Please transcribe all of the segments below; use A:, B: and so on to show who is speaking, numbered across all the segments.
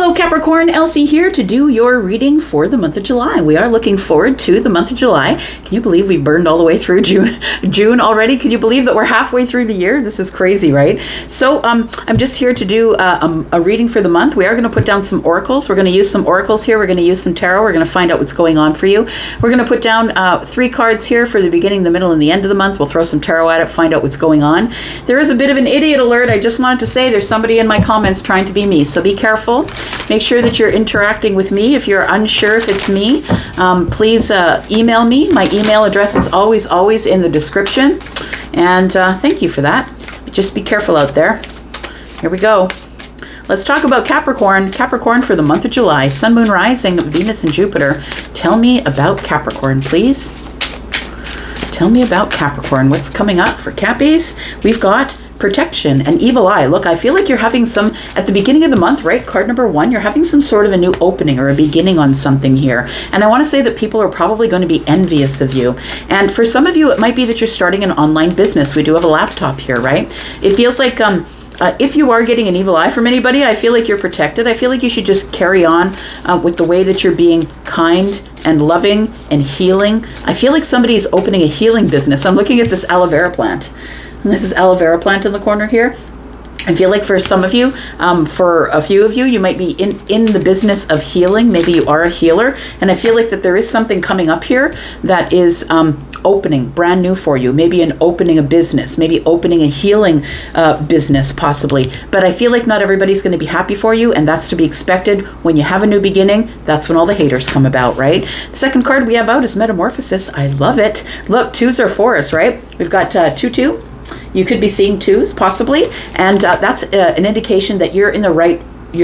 A: Hello Capricorn, Elsie here to do your reading for the month of July. We are looking forward to the month of July. Can you believe we've burned all the way through June already? Can you believe that we're halfway through the year? This is crazy, right? So I'm just here to do a reading for the month. We are going to put down some oracles. We're going to use some oracles here. We're going to use some tarot. We're going to find out what's going on for you. We're going to put down 3 cards here for the beginning, the middle, and the end of the month. We'll throw some tarot at it, find out what's going on. There is a bit of an idiot alert. I just wanted to say there's somebody in my comments trying to be me, so be careful. Make sure that you're interacting with me. If you're unsure if it's me, please email me. My email address is always in the description. And thank you for that. Just be careful out there. Here we go. Let's talk about Capricorn. Capricorn for the month of July. Sun, Moon, Rising, Venus, and Jupiter. Tell me about Capricorn, please. Tell me about Capricorn. What's coming up for Cappies? We've got protection and evil eye. Look, I feel like you're having some, at the beginning of the month, right? Card number 1, you're having some sort of a new opening or a beginning on something here. And I want to say that people are probably going to be envious of you. And for some of you, it might be that you're starting an online business. We do have a laptop here, right? It feels like if you are getting an evil eye from anybody, I feel like you're protected. I feel like you should just carry on with the way that you're being kind and loving and healing. I feel like somebody is opening a healing business. I'm looking at this aloe vera plant. And this is aloe vera plant in the corner here. I feel like for some of you, for a few of you, you might be in the business of healing. Maybe you are a healer. And I feel like that there is something coming up here that is opening, brand new for you. Maybe an opening a business, maybe opening a healing business possibly. But I feel like not everybody's going to be happy for you, and that's to be expected. When you have a new beginning, that's when all the haters come about, right? The second card we have out is Metamorphosis. I love it. Look, 2s are 4s, right? We've got 2-2. You could be seeing 2s possibly, and that's an indication that you're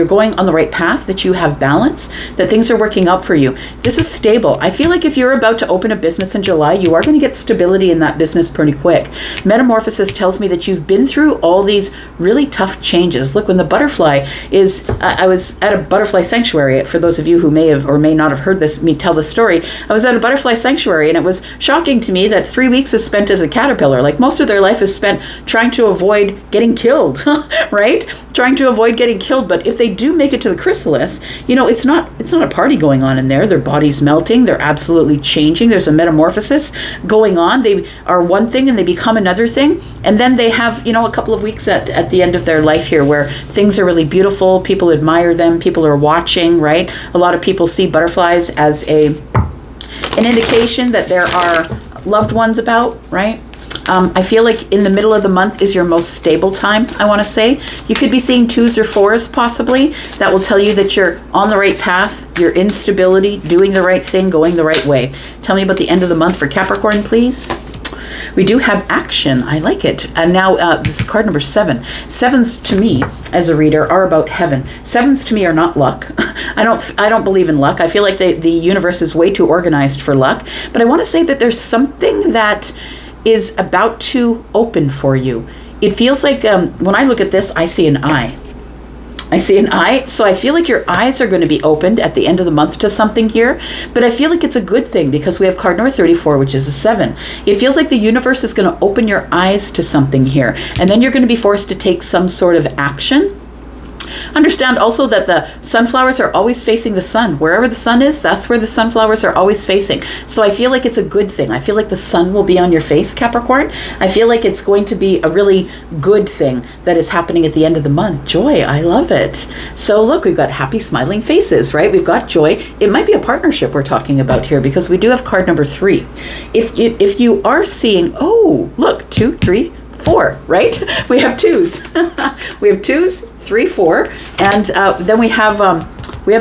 A: going on the right path, that you have balance, that things are working out for you. This is stable. I feel like if you're about to open a business in July, you are going to get stability in that business pretty quick. Metamorphosis tells me that you've been through all these really tough changes. Look, when the butterfly is, I was at a butterfly sanctuary. For those of you who may have or may not have heard me tell the story, I was at a butterfly sanctuary, and it was shocking to me that 3 weeks is spent as a caterpillar. Like most of their life is spent trying to avoid getting killed, right? Trying to avoid getting killed. But if they do make it to the chrysalis, it's not a party going on in there. Their body's melting. They're absolutely changing. There's a metamorphosis going on. They are one thing and they become another thing. And then they have, a couple of weeks at the end of their life here where things are really beautiful. People admire them. People are watching, right? A lot of people see butterflies as an indication that there are loved ones about, right? I feel like in the middle of the month is your most stable time, I want to say. You could be seeing 2s or 4s possibly. That will tell you that you're on the right path, you're in stability, doing the right thing, going the right way. Tell me about the end of the month for Capricorn, please. We do have action. I like it. And now this is card number 7. 7s to me, as a reader, are about heaven. 7s to me are not luck. I don't believe in luck. I feel like the universe is way too organized for luck. But I want to say that there's something that is about to open for you. It feels like when I look at this, I see an eye. I see an eye. So I feel like your eyes are going to be opened at the end of the month to something here. But I feel like it's a good thing because we have card number 34, which is a 7. It feels like the universe is going to open your eyes to something here. And then you're going to be forced to take some sort of action. Understand also that the sunflowers are always facing the sun. Wherever the sun is, that's where the sunflowers are always facing. So I feel like it's a good thing. I feel like the sun will be on your face, Capricorn. I feel like it's going to be a really good thing that is happening at the end of the month. Joy, I love it. So look, we've got happy smiling faces, right? We've got joy. It might be a partnership we're talking about here because we do have card number 3. If you are seeing, oh, look, 2, 3, 4, right? We have 2s. We have 2s, 3, 4, and then we have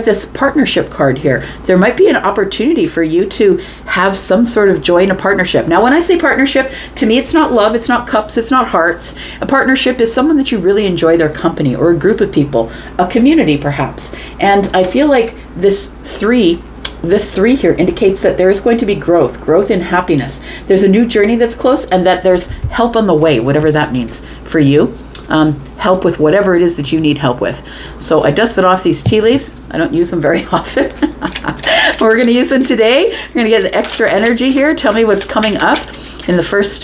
A: this partnership card here. There might be an opportunity for you to have some sort of joy in a partnership. Now, when I say partnership, to me, it's not love, it's not cups, it's not hearts. A partnership is someone that you really enjoy their company, or a group of people, a community perhaps. And I feel like this 3 here indicates that there is going to be growth in happiness. There's a new journey that's close, and that there's help on the way, whatever that means for you. Help with whatever it is that you need help with. So I dusted off these tea leaves. I don't use them very often. We're going to use them today. We're going to get extra energy here. Tell me what's coming up in the first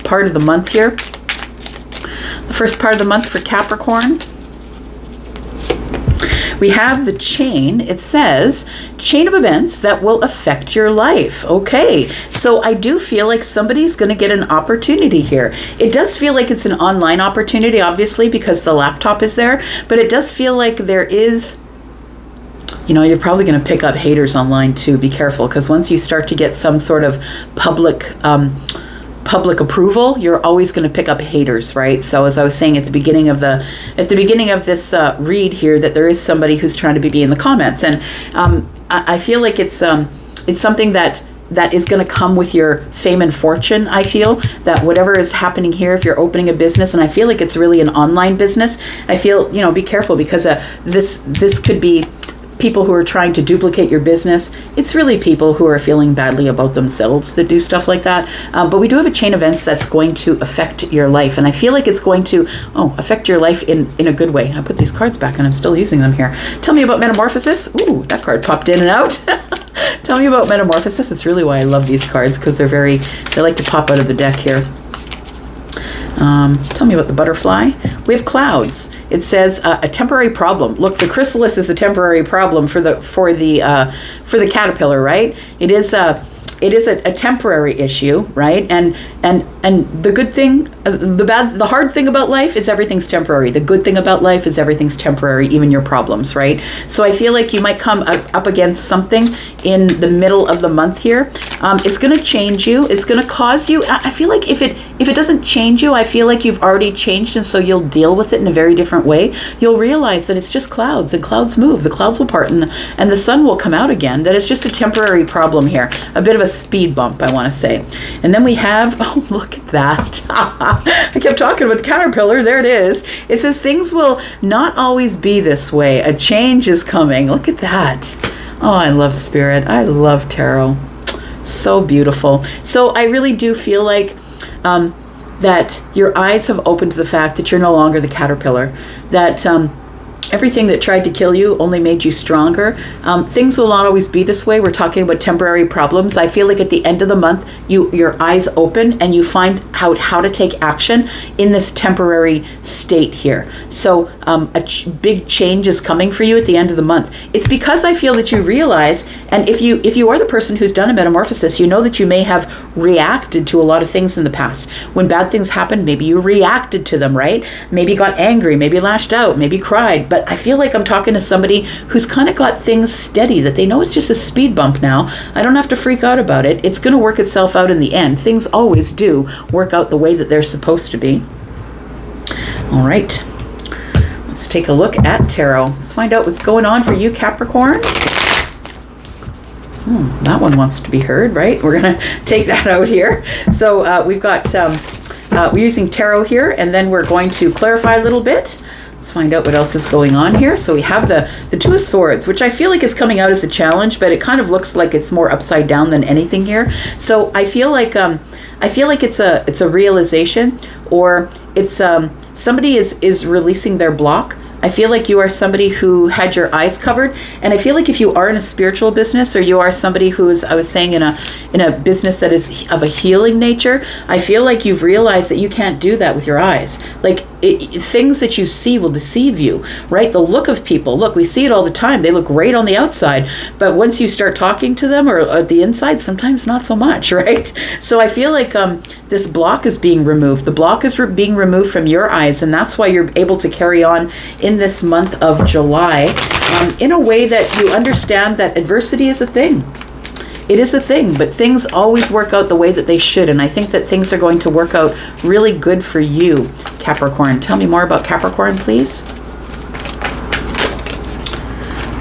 A: part of the month here. The first part of the month for Capricorn. We have the chain. It says, chain of events that will affect your life. Okay, so I do feel like somebody's going to get an opportunity here. It does feel like it's an online opportunity, obviously, because the laptop is there, but it does feel like there is, you're probably going to pick up haters online too. Be careful, because once you start to get some sort of public approval, you're always going to pick up haters, right? So as I was saying at the beginning of this read here, that there is somebody who's trying to be in the comments, and I feel like it's something that is going to come with your fame and fortune. I feel that whatever is happening here, if you're opening a business, and I feel like it's really an online business, I feel, be careful, because this could be people who are trying to duplicate your business. It's really people who are feeling badly about themselves that do stuff like that. But we do have a chain of events that's going to affect your life. And I feel like it's going to affect your life in a good way. I put these cards back and I'm still using them here. Tell me about metamorphosis. Ooh, that card popped in and out. Tell me about metamorphosis. It's really why I love these cards, because they like to pop out of the deck here. Tell me about the butterfly. We have clouds. It says a temporary problem. Look, the chrysalis is a temporary problem for the caterpillar, right? It is a temporary issue, right? And the good thing, the hard thing about life is everything's temporary. The good thing about life is everything's temporary, even your problems, right? So I feel like you might come up against something in the middle of the month here. It's going to change you. It's going to cause you. I feel like if it doesn't change you, I feel like you've already changed, and so you'll deal with it in a very different way. You'll realize that it's just clouds, and clouds move. The clouds will part, and the sun will come out again. That is just a temporary problem here. A bit of a speed bump, I want to say. And then we have, oh, look at that. I kept talking about the caterpillar. There it is. It says things will not always be this way. A change is coming. Look at that. Oh, I love spirit. I love tarot. So beautiful. So I really do feel like that your eyes have opened to the fact that you're no longer the caterpillar, that everything that tried to kill you only made you stronger. Things will not always be this way. We're talking about temporary problems. I feel like at the end of the month, your eyes open and you find out how to take action in this temporary state here. So big change is coming for you at the end of the month. It's because I feel that you realize, and if you are the person who's done a metamorphosis, you know that you may have reacted to a lot of things in the past. When bad things happened, maybe you reacted to them, right? Maybe got angry, maybe lashed out, maybe cried. But I feel like I'm talking to somebody who's kind of got things steady, that they know it's just a speed bump now. I don't have to freak out about it. It's going to work itself out in the end. Things always do work out the way that they're supposed to be. All right. Let's take a look at tarot. Let's find out what's going on for you, Capricorn. That one wants to be heard, right? We're going to take that out here. So we've got, we're using tarot here, and then we're going to clarify a little bit. Let's find out what else is going on here. So we have the Two of Swords, which I feel like is coming out as a challenge, but it kind of looks like it's more upside down than anything here. So I feel like it's a realization, or it's somebody is releasing their block. I feel like you are somebody who had your eyes covered, and I feel like if you are in a spiritual business, or you are somebody who is, I was saying, in a business that is of a healing nature, I feel like you've realized that you can't do that with your eyes. Like things that you see will deceive you, right? The look of people, look, we see it all the time. They look great on the outside, but once you start talking to them, or at the inside, sometimes not so much, right? So I feel like this block is being removed. The block is being removed from your eyes, and that's why you're able to carry on in this month of July in a way that you understand that adversity is a thing. It is a thing, but things always work out the way that they should, and I think that things are going to work out really good for you, Capricorn. Tell me more about Capricorn, please.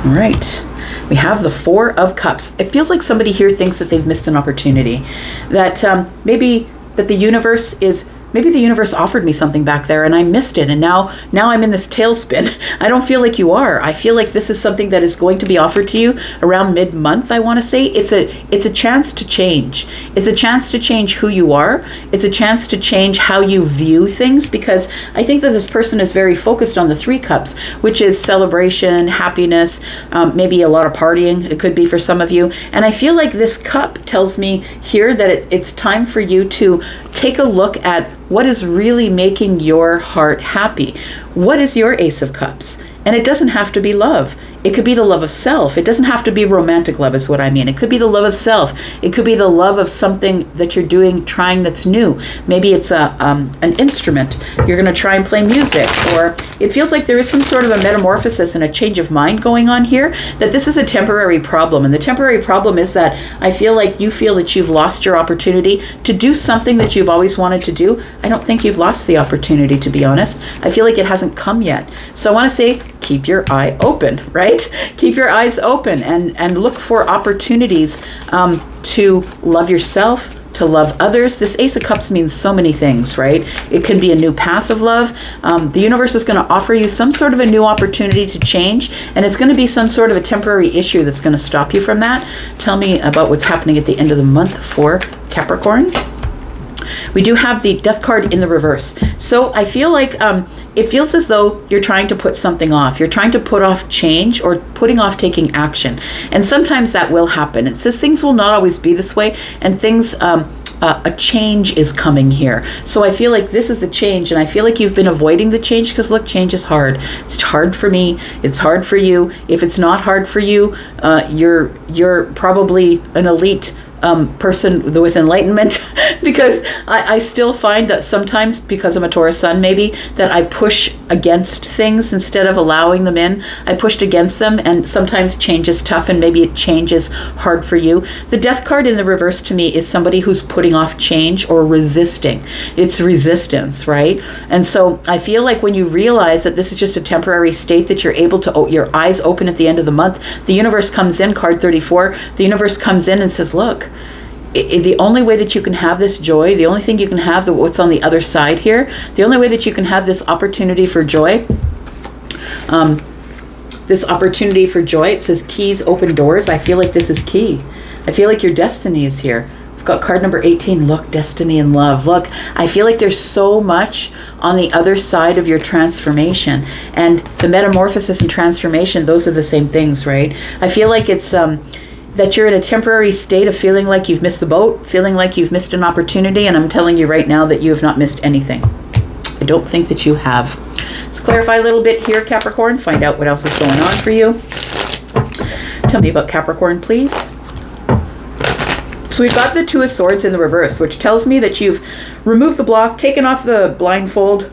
A: All right. We have the Four of Cups. It feels like somebody here thinks that they've missed an opportunity, that maybe the universe offered me something back there and I missed it, and now I'm in this tailspin. I don't feel like you are. I feel like this is something that is going to be offered to you around mid-month, I want to say. It's a chance to change. It's a chance to change who you are. It's a chance to change how you view things, because I think that this person is very focused on the Three Cups, which is celebration, happiness, maybe a lot of partying. It could be for some of you. And I feel like this cup tells me here that it's time for you to take a look at what is really making your heart happy. What is your Ace of Cups? And it doesn't have to be love. It could be the love of self. It doesn't have to be romantic love is what I mean. It could be the love of self. It could be the love of something that you're doing, trying that's new. Maybe it's an instrument. You're going to try and play music. Or it feels like there is some sort of a metamorphosis and a change of mind going on here, that this is a temporary problem. And the temporary problem is that I feel like you feel that you've lost your opportunity to do something that you've always wanted to do. I don't think you've lost the opportunity, to be honest. I feel like it hasn't come yet. So I want to say, keep your eye open, right? Keep your eyes open and look for opportunities to love yourself, to love others. This Ace of Cups means so many things, right? It can be a new path of love. The universe is going to offer you some sort of a new opportunity to change, and it's going to be some sort of a temporary issue that's going to stop you from that. Tell me about what's happening at the end of the month for Capricorn. We do have the Death card in the reverse. So I feel like it feels as though you're trying to put something off. You're trying to put off change or putting off taking action. And sometimes that will happen. It says things will not always be this way, and things, a change is coming here. So I feel like this is the change, and I feel like you've been avoiding the change because, look, change is hard. It's hard for me. It's hard for you. If it's not hard for you, you're probably an elite person with enlightenment, because I still find that sometimes, because I'm a Taurus sun maybe, that I push against things instead of allowing them in. I pushed against them, and sometimes change is tough, and maybe change is hard for you. The Death card in the reverse to me is somebody who's putting off change or resisting. It's resistance, right? And so I feel like when you realize that this is just a temporary state, that you're able to, your eyes open at the end of the month, the universe comes in, card 34, the universe comes in and says, look, the only way that you can have this joy, the only thing you can have, what's on the other side here, the only way that you can have this opportunity for joy, it says keys open doors. I feel like this is key. I feel like your destiny is here. I've got card number 18. Look, destiny and love. Look, I feel like there's so much on the other side of your transformation. And the metamorphosis and transformation, those are the same things, right? I feel like it's that you're in a temporary state of feeling like you've missed the boat, feeling like you've missed an opportunity, and I'm telling you right now that you have not missed anything. I don't think that you have. Let's clarify a little bit here, Capricorn, find out what else is going on for you. Tell me about Capricorn, please. So we've got the Two of Swords in the reverse, which tells me that you've removed the block, taken off the blindfold,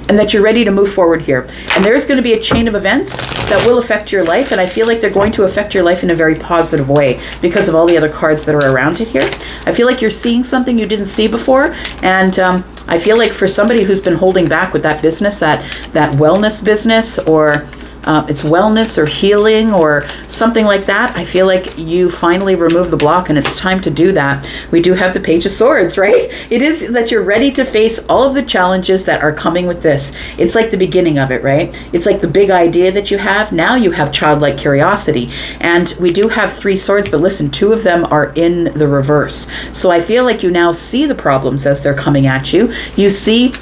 A: and that you're ready to move forward here. And there's going to be a chain of events that will affect your life, and I feel like they're going to affect your life in a very positive way because of all the other cards that are around it here. I feel like you're seeing something you didn't see before, and I feel like for somebody who's been holding back with that business, that wellness business, or it's wellness or healing or something like that, I feel like you finally remove the block, and it's time to do that. We do have the Page of Swords, right? It is that you're ready to face all of the challenges that are coming with this. It's like the beginning of it, right? It's like the big idea that you have. Now you have childlike curiosity. And we do have 3 swords, but listen, 2 of them are in the reverse. So I feel like you now see the problems as they're coming at you. You see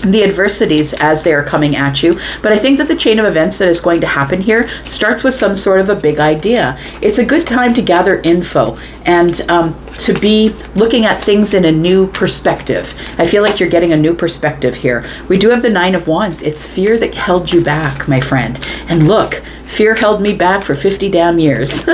A: the adversities as they are coming at you. But I think that the chain of events that is going to happen here starts with some sort of a big idea. It's a good time to gather info and to be looking at things in a new perspective. I feel like you're getting a new perspective here. We do have the 9 of Wands. It's fear that held you back, my friend. And look, fear held me back for 50 damn years.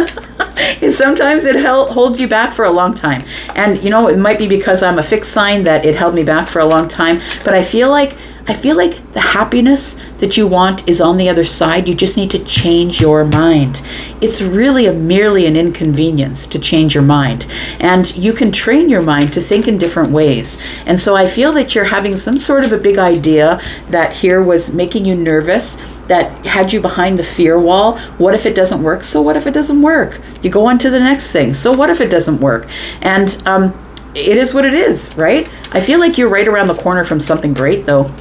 A: Sometimes it holds you back for a long time. And, you know, it might be because I'm a fixed sign that it held me back for a long time. But I feel like the happiness that you want is on the other side. You just need to change your mind. It's really merely an inconvenience to change your mind. And you can train your mind to think in different ways. And so I feel that you're having some sort of a big idea that here was making you nervous, that had you behind the fear wall. What if it doesn't work? So what if it doesn't work? You go on to the next thing. So what if it doesn't work? And it is what it is, right? I feel like you're right around the corner from something great, though.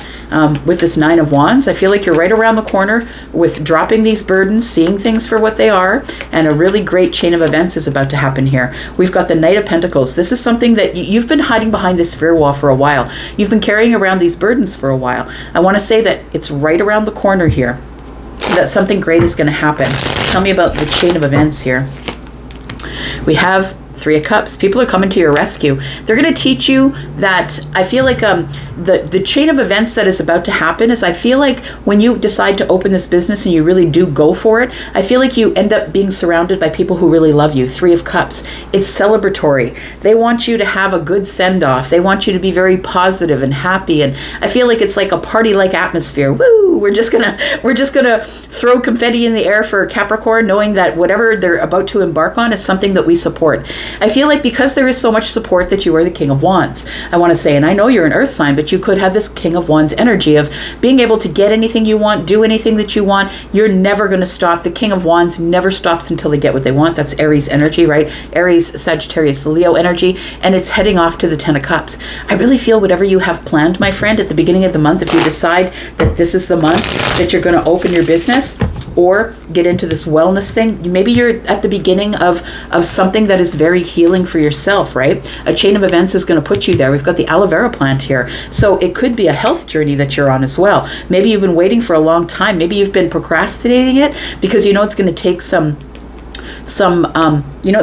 A: With this 9 of Wands, I feel like you're right around the corner with dropping these burdens, seeing things for what they are, and a really great chain of events is about to happen here. We've got the Knight of Pentacles. This is something that you've been hiding behind this fear wall for a while. You've been carrying around these burdens for a while. I want to say that it's right around the corner here, that something great is going to happen. Tell me about the chain of events here. We have Three of Cups. People are coming to your rescue. They're going to teach you that. I feel like the chain of events that is about to happen is, I feel like when you decide to open this business and you really do go for it, I feel like you end up being surrounded by people who really love you. Three of Cups. It's celebratory. They want you to have a good send-off. They want you to be very positive and happy, and I feel like it's like a party-like atmosphere. Woo! We're just gonna throw confetti in the air for Capricorn, knowing that whatever they're about to embark on is something that we support. I feel like because there is so much support that you are the King of Wands, I want to say, and I know you're an earth sign, but you could have this King of Wands energy of being able to get anything you want, do anything that you want. You're never going to stop. The King of Wands never stops until they get what they want. That's Aries energy, right? Aries, Sagittarius, Leo energy, and it's heading off to the Ten of Cups. I really feel whatever you have planned, my friend, at the beginning of the month, if you decide that this is the month that you're going to open your business or get into this wellness thing, maybe you're at the beginning of something that is very healing for yourself, right? A chain of events is going to put you there. We've got the aloe vera plant here. So it could be a health journey that you're on as well. Maybe you've been waiting for a long time. Maybe you've been procrastinating it because you know it's going to take it's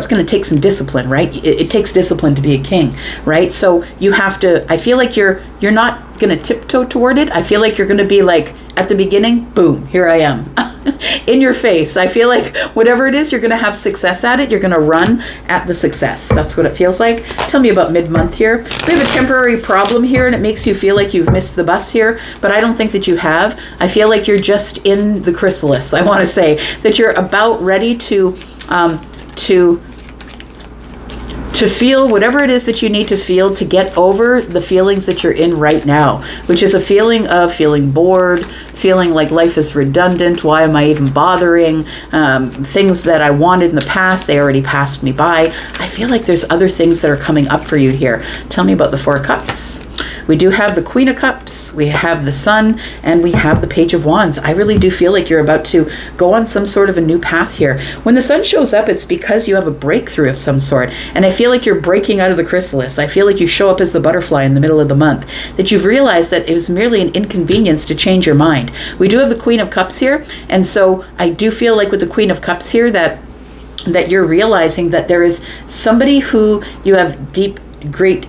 A: going to take some discipline, right? It takes discipline to be a king, right? So you have to, I feel like you're not going to tiptoe toward it. I feel like you're going to be like, at the beginning, boom, here I am. In your face. I feel like whatever it is, you're going to have success at it. You're going to run at the success. That's what it feels like. Tell me about mid-month here. We have a temporary problem here, and it makes you feel like you've missed the bus here, but I don't think that you have. I feel like you're just in the chrysalis. I want to say that you're about ready to feel whatever it is that you need to feel to get over the feelings that you're in right now, which is a feeling of feeling bored, feeling like life is redundant. Why am I even bothering? Things that I wanted in the past, they already passed me by. I feel like there's other things that are coming up for you here. Tell me about the Four of Cups. We do have the Queen of Cups, we have the Sun, and we have the Page of Wands. I really do feel like you're about to go on some sort of a new path here. When the Sun shows up, it's because you have a breakthrough of some sort, and I feel like you're breaking out of the chrysalis. I feel like you show up as the butterfly in the middle of the month, that you've realized that it was merely an inconvenience to change your mind. We do have the Queen of Cups here, and so I do feel like with the Queen of Cups here that you're realizing that there is somebody who you have greatly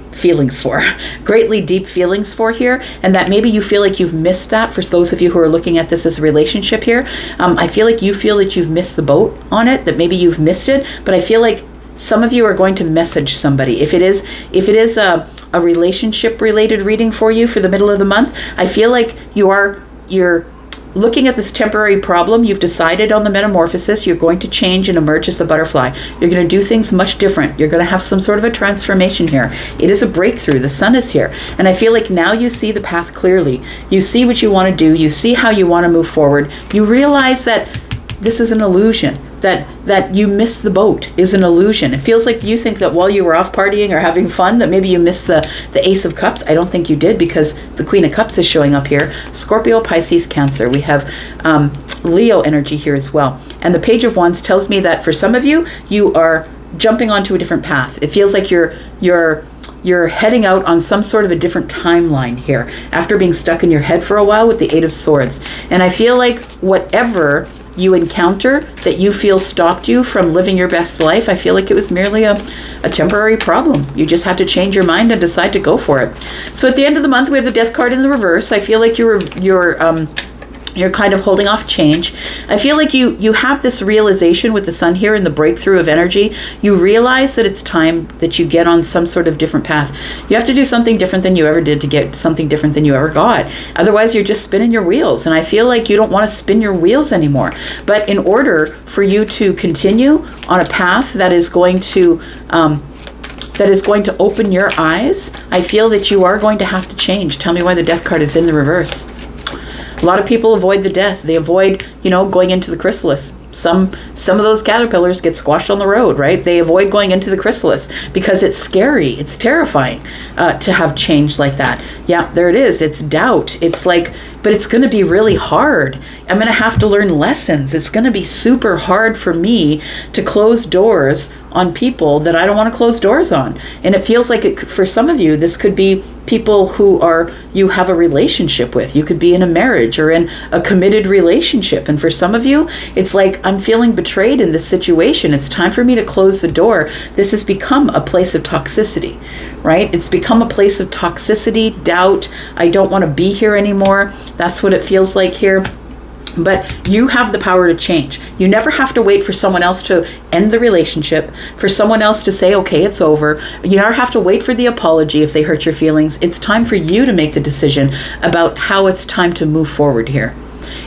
A: deep feelings for here, and that maybe you feel like you've missed that. For those of you who are looking at this as a relationship here, I feel like you feel that you've missed the boat on it, that maybe you've missed it, but I feel like some of you are going to message somebody. If it is a relationship related reading for you for the middle of the month, I feel like you're looking at this temporary problem. You've decided on the metamorphosis. You're going to change and emerge as the butterfly. You're going to do things much different. You're going to have some sort of a transformation here. It is a breakthrough. The Sun is here. And I feel like now you see the path clearly. You see what you want to do. You see how you want to move forward. You realize that this is an illusion. That you missed the boat is an illusion. It feels like you think that while you were off partying or having fun, that maybe you missed the Ace of Cups. I don't think you did, because the Queen of Cups is showing up here. Scorpio, Pisces, Cancer. We have Leo energy here as well. And the Page of Wands tells me that for some of you, you are jumping onto a different path. It feels like you're heading out on some sort of a different timeline here after being stuck in your head for a while with the Eight of Swords. And I feel like whatever you encounter that you feel stopped you from living your best life, I feel like it was merely a temporary problem. You just had to change your mind and decide to go for it. So at the end of the month, we have the Death card in the reverse. I feel like you're kind of holding off change. I feel like you have this realization with the Sun here and the breakthrough of energy. You realize that it's time that you get on some sort of different path. You have to do something different than you ever did to get something different than you ever got. Otherwise, you're just spinning your wheels. And I feel like you don't want to spin your wheels anymore. But in order for you to continue on a path that is going to open your eyes, I feel that you are going to have to change. Tell me why the Death card is in the reverse. A lot of people avoid the death. They avoid, going into the chrysalis. Some of those caterpillars get squashed on the road, right? They avoid going into the chrysalis because it's scary. It's terrifying to have change like that. Yeah, there it is. It's doubt. It's like, but it's going to be really hard. I'm going to have to learn lessons. It's going to be super hard for me to close doors on people that I don't want to close doors on. And it feels like for some of you, this could be people who you have a relationship with. You could be in a marriage or in a committed relationship. And for some of you, it's like, I'm feeling betrayed in this situation. It's time for me to close the door. This has become a place of toxicity, right? It's become a place of toxicity, doubt. I don't want to be here anymore. That's what it feels like here. But you have the power to change. You never have to wait for someone else to end the relationship, for someone else to say, okay, it's over. You never have to wait for the apology if they hurt your feelings. It's time for you to make the decision about how it's time to move forward here.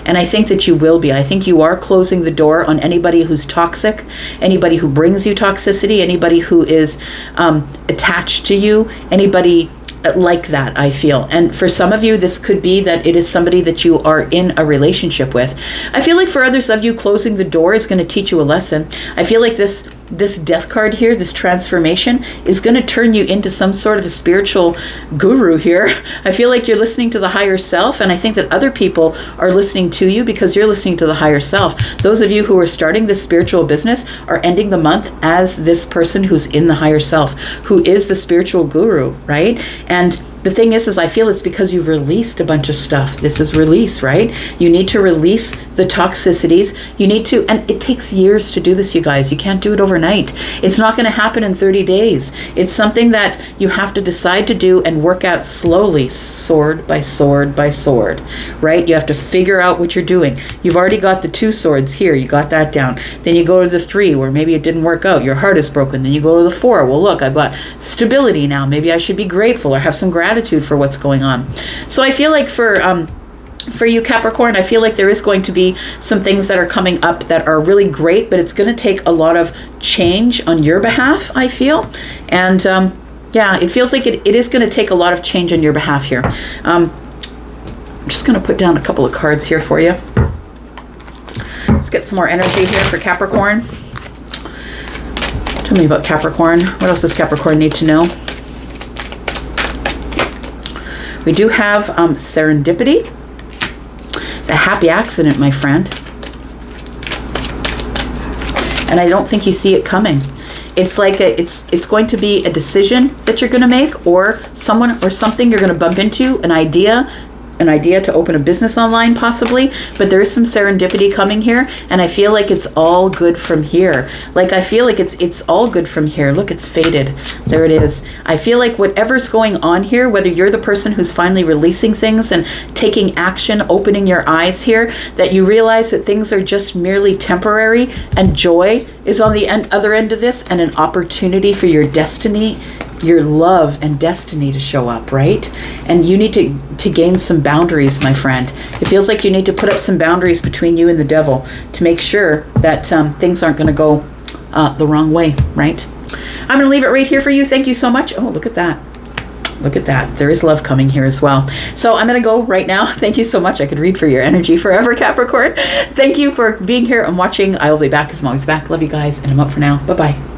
A: And I think that you will be. I think you are closing the door on anybody who's toxic, anybody who brings you toxicity, anybody who is attached to you, anybody like that, I feel. And for some of you, this could be that it is somebody that you are in a relationship with. I feel like for others of you, closing the door is going to teach you a lesson. I feel like this death card here, this transformation, is going to turn you into some sort of a spiritual guru here. I feel like you're listening to the higher self, and I think that other people are listening to you because you're listening to the higher self. Those of you who are starting this spiritual business are ending the month as this person who's in the higher self, who is the spiritual guru, right? And the thing is I feel it's because you've released a bunch of stuff. This is release, right? You need to release the toxicities. You need to, and it takes years to do this, you guys. You can't do it overnight. It's not going to happen in 30 days. It's something that you have to decide to do and work out slowly, sword by sword by sword, right? You have to figure out what you're doing. You've already got the 2 swords here. You got that down. Then you go to the 3 where maybe it didn't work out. Your heart is broken. Then you go to the 4. Well, look, I've got stability now. Maybe I should be grateful or have some gratitude for what's going on. So I feel like for you, Capricorn, I feel like there is going to be some things that are coming up that are really great, but it's going to take a lot of change on your behalf, I feel. And yeah, it feels like it is going to take a lot of change on your behalf here. I'm just going to put down a couple of cards here for you. Let's get some more energy here for Capricorn. Tell me about Capricorn. What else does Capricorn need to know? We do have serendipity, the happy accident, my friend. And I don't think you see it coming. It's like it's going to be a decision that you're going to make, or someone or something you're going to bump into, an idea to open a business online possibly, but there is some serendipity coming here, and I feel like it's all good from here. Like I feel like it's all good from here. Look, it's faded. There it is. I feel like whatever's going on here, whether you're the person who's finally releasing things and taking action, opening your eyes here, that you realize that things are just merely temporary, and joy is on the other end of this, and an opportunity for your destiny, your love and destiny to show up, right? And you need to gain some boundaries, my friend. It feels like you need to put up some boundaries between you and the devil to make sure that things aren't going to go the wrong way, right? I'm going to leave it right here for you. Thank you so much. Oh, look at that. Look at that. There is love coming here as well. So I'm going to go right now. Thank you so much. I could read for your energy forever, Capricorn. Thank you for being here and watching. I will be back as I'm always back. Love you guys, and I'm up for now. Bye-bye.